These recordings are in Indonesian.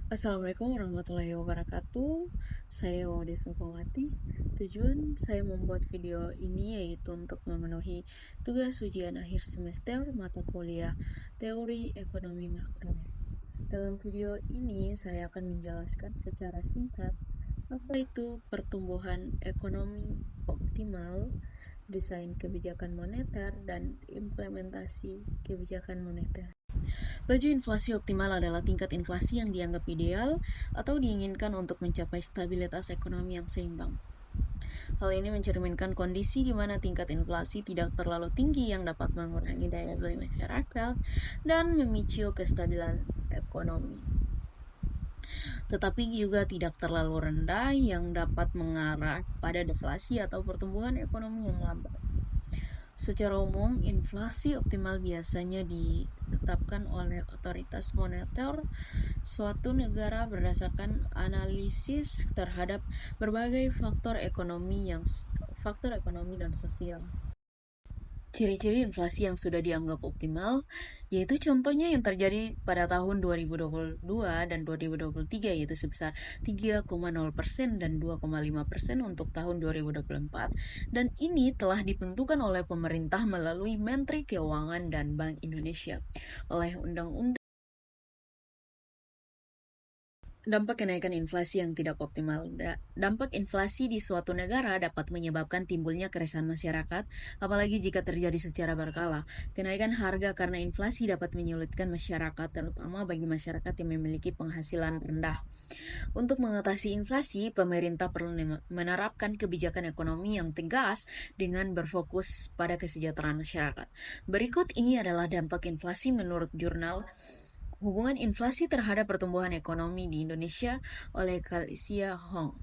Assalamualaikum warahmatullahi wabarakatuh. Saya Waude Sukmawati. Tujuan saya membuat video ini yaitu untuk memenuhi tugas ujian akhir semester mata kuliah Teori Ekonomi Makro. Dalam video ini saya akan menjelaskan secara singkat apa itu pertumbuhan ekonomi optimal, desain kebijakan moneter, dan implementasi kebijakan moneter. Laju inflasi optimal adalah tingkat inflasi yang dianggap ideal atau diinginkan untuk mencapai stabilitas ekonomi yang seimbang. Hal ini mencerminkan kondisi di mana tingkat inflasi tidak terlalu tinggi yang dapat mengurangi daya beli masyarakat dan memicu kestabilan ekonomi, tetapi juga tidak terlalu rendah yang dapat mengarah pada deflasi atau pertumbuhan ekonomi yang lambat. Secara umum, inflasi optimal biasanya ditetapkan oleh otoritas moneter suatu negara berdasarkan analisis terhadap berbagai faktor ekonomi dan sosial. Ciri-ciri inflasi yang sudah dianggap optimal yaitu contohnya yang terjadi pada tahun 2022 dan 2023 yaitu sebesar 3,0% dan 2,5% untuk tahun 2024, dan ini telah ditentukan oleh pemerintah melalui Menteri Keuangan dan Bank Indonesia oleh Undang-Undang. Dampak kenaikan inflasi yang tidak optimal. Dampak inflasi di suatu negara dapat menyebabkan timbulnya keresahan masyarakat, apalagi jika terjadi secara berkala. Kenaikan harga karena inflasi dapat menyulitkan masyarakat, terutama bagi masyarakat yang memiliki penghasilan rendah. Untuk mengatasi inflasi, pemerintah perlu menerapkan kebijakan ekonomi yang tegas dengan berfokus pada kesejahteraan masyarakat. Berikut ini adalah dampak inflasi menurut jurnal Hubungan Inflasi Terhadap Pertumbuhan Ekonomi di Indonesia oleh Kalicia Hong.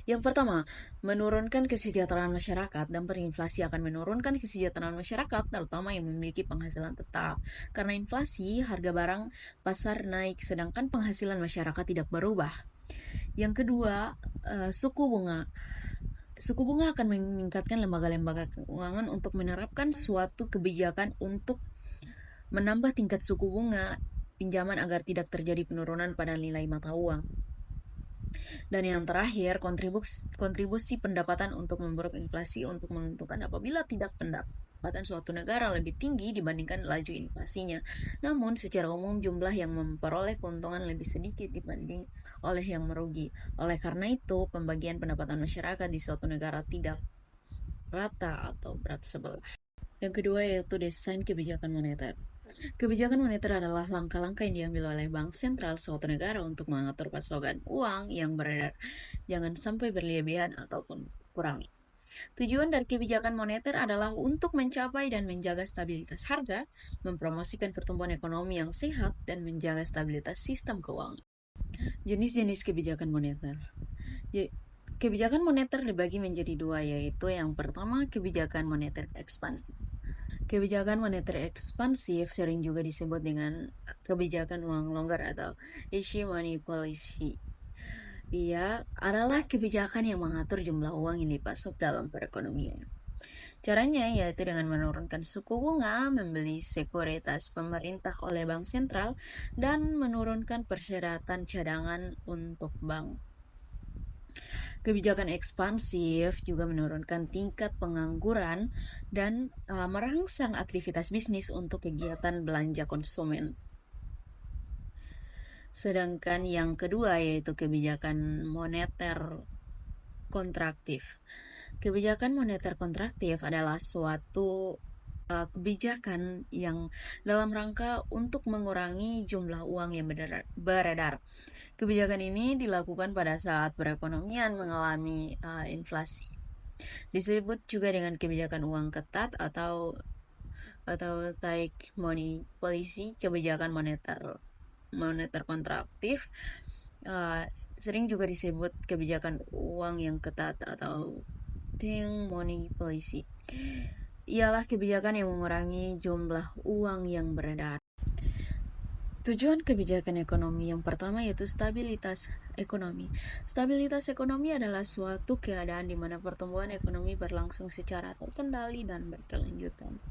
Yang pertama, menurunkan kesejahteraan masyarakat. Dampak inflasi akan menurunkan kesejahteraan masyarakat, terutama yang memiliki penghasilan tetap. Karena inflasi, harga barang pasar naik, sedangkan penghasilan masyarakat tidak berubah. Yang kedua, suku bunga. Suku bunga akan meningkatkan lembaga-lembaga keuangan untuk menerapkan suatu kebijakan untuk menambah tingkat suku bunga pinjaman agar tidak terjadi penurunan pada nilai mata uang. Dan yang terakhir, kontribusi pendapatan untuk memburuk inflasi untuk menentukan apabila tidak pendapatan suatu negara lebih tinggi dibandingkan laju inflasinya. Namun, secara umum jumlah yang memperoleh keuntungan lebih sedikit dibanding oleh yang merugi. Oleh karena itu, pembagian pendapatan masyarakat di suatu negara tidak rata atau berat sebelah. Yang kedua yaitu desain kebijakan moneter. Kebijakan moneter adalah langkah-langkah yang diambil oleh bank sentral suatu negara untuk mengatur pasokan uang yang beredar, jangan sampai berlebihan ataupun kurang. Tujuan dari kebijakan moneter adalah untuk mencapai dan menjaga stabilitas harga, mempromosikan pertumbuhan ekonomi yang sehat, dan menjaga stabilitas sistem keuangan. Jenis-jenis kebijakan moneter. Kebijakan moneter dibagi menjadi dua, yaitu yang pertama kebijakan moneter ekspansif. Kebijakan moneter ekspansif sering juga disebut dengan kebijakan uang longgar atau easy money policy. Ia adalah kebijakan yang mengatur jumlah uang yang dipasok dalam perekonomian. Caranya yaitu dengan menurunkan suku bunga, membeli sekuritas pemerintah oleh bank sentral, dan menurunkan persyaratan cadangan untuk bank. Kebijakan ekspansif juga menurunkan tingkat pengangguran dan merangsang aktivitas bisnis untuk kegiatan belanja konsumen. Sedangkan yang kedua yaitu kebijakan moneter kontraktif. Kebijakan moneter kontraktif adalah suatu kebijakan yang dalam rangka untuk mengurangi jumlah uang yang beredar. Kebijakan ini dilakukan pada saat perekonomian mengalami inflasi. Disebut juga dengan kebijakan uang ketat atau tight money policy. Kebijakan moneter kontraktif sering juga disebut kebijakan uang yang ketat atau thin money policy. Ialah kebijakan yang mengurangi jumlah uang yang beredar. Tujuan kebijakan ekonomi yang pertama yaitu stabilitas ekonomi. Stabilitas ekonomi adalah suatu keadaan di mana pertumbuhan ekonomi berlangsung secara terkendali dan berkelanjutan.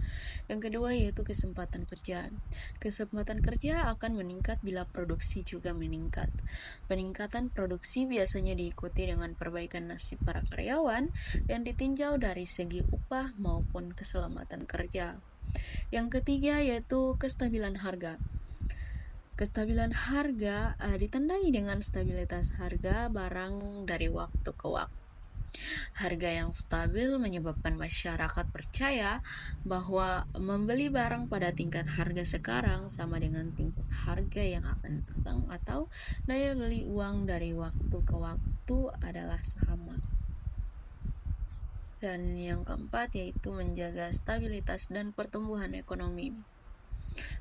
Yang kedua yaitu kesempatan kerja. Kesempatan kerja akan meningkat bila produksi juga meningkat. Peningkatan produksi biasanya diikuti dengan perbaikan nasib para karyawan yang ditinjau dari segi upah maupun keselamatan kerja. Yang ketiga yaitu kestabilan harga. Kestabilan harga ditandai dengan stabilitas harga barang dari waktu ke waktu. Harga yang stabil menyebabkan masyarakat percaya bahwa membeli barang pada tingkat harga sekarang sama dengan tingkat harga yang akan datang atau daya beli uang dari waktu ke waktu adalah sama. Dan yang keempat yaitu menjaga stabilitas dan pertumbuhan ekonomi.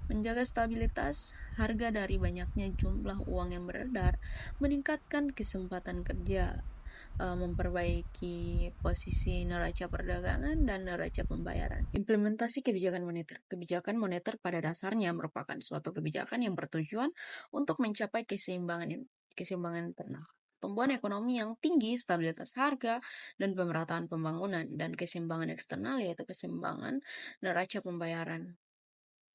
Menjaga stabilitas harga dari banyaknya jumlah uang yang beredar, meningkatkan kesempatan kerja, memperbaiki posisi neraca perdagangan dan neraca pembayaran. Implementasi kebijakan moneter. Kebijakan moneter pada dasarnya merupakan suatu kebijakan yang bertujuan untuk mencapai keseimbangan internal. Pertumbuhan ekonomi yang tinggi, stabilitas harga, dan pemerataan pembangunan, dan keseimbangan eksternal yaitu keseimbangan neraca pembayaran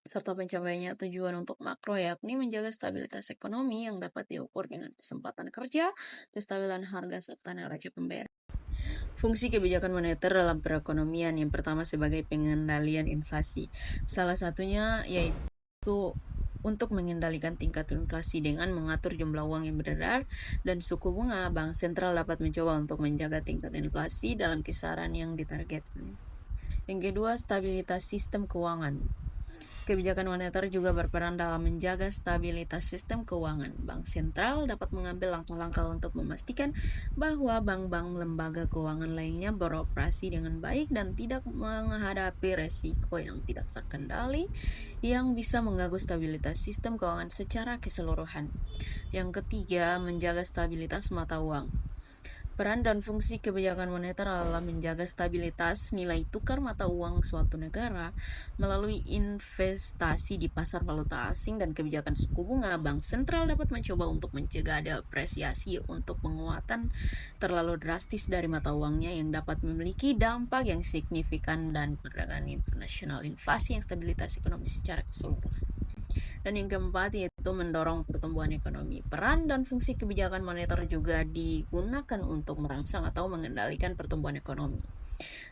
serta pencapaiannya tujuan untuk makro yakni menjaga stabilitas ekonomi yang dapat diukur dengan kesempatan kerja, kestabilan harga, serta neraca pembayaran. Fungsi kebijakan moneter dalam perekonomian yang pertama sebagai pengendalian inflasi. Salah satunya yaitu untuk mengendalikan tingkat inflasi dengan mengatur jumlah uang yang beredar dan suku bunga, Bank Sentral dapat mencoba untuk menjaga tingkat inflasi dalam kisaran yang ditargetkan. Yang kedua, stabilitas sistem keuangan. Kebijakan moneter juga berperan dalam menjaga stabilitas sistem keuangan. Bank sentral dapat mengambil langkah-langkah untuk memastikan bahwa bank-bank lembaga keuangan lainnya beroperasi dengan baik dan tidak menghadapi resiko yang tidak terkendali yang bisa mengganggu stabilitas sistem keuangan secara keseluruhan. Yang ketiga, menjaga stabilitas mata uang. Peran dan fungsi kebijakan moneter adalah menjaga stabilitas nilai tukar mata uang suatu negara melalui investasi di pasar valuta asing dan kebijakan suku bunga. Bank sentral dapat mencoba untuk mencegah depresiasi untuk penguatan terlalu drastis dari mata uangnya yang dapat memiliki dampak yang signifikan dan perdagangan internasional, inflasi, yang stabilitas ekonomi secara keseluruhan. Dan yang keempat yaitu mendorong pertumbuhan ekonomi. Peran dan fungsi kebijakan moneter juga digunakan untuk merangsang atau mengendalikan pertumbuhan ekonomi.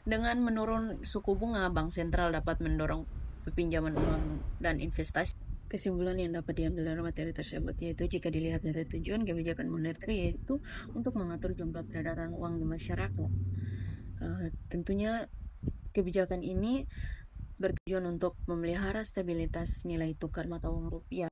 Dengan menurun suku bunga, bank sentral dapat mendorong pinjaman uang dan investasi. Kesimpulan yang dapat diambil dari materi tersebut yaitu jika dilihat dari tujuan kebijakan moneter yaitu untuk mengatur jumlah peredaran uang di masyarakat. Tentunya kebijakan ini bertujuan untuk memelihara stabilitas nilai tukar mata uang rupiah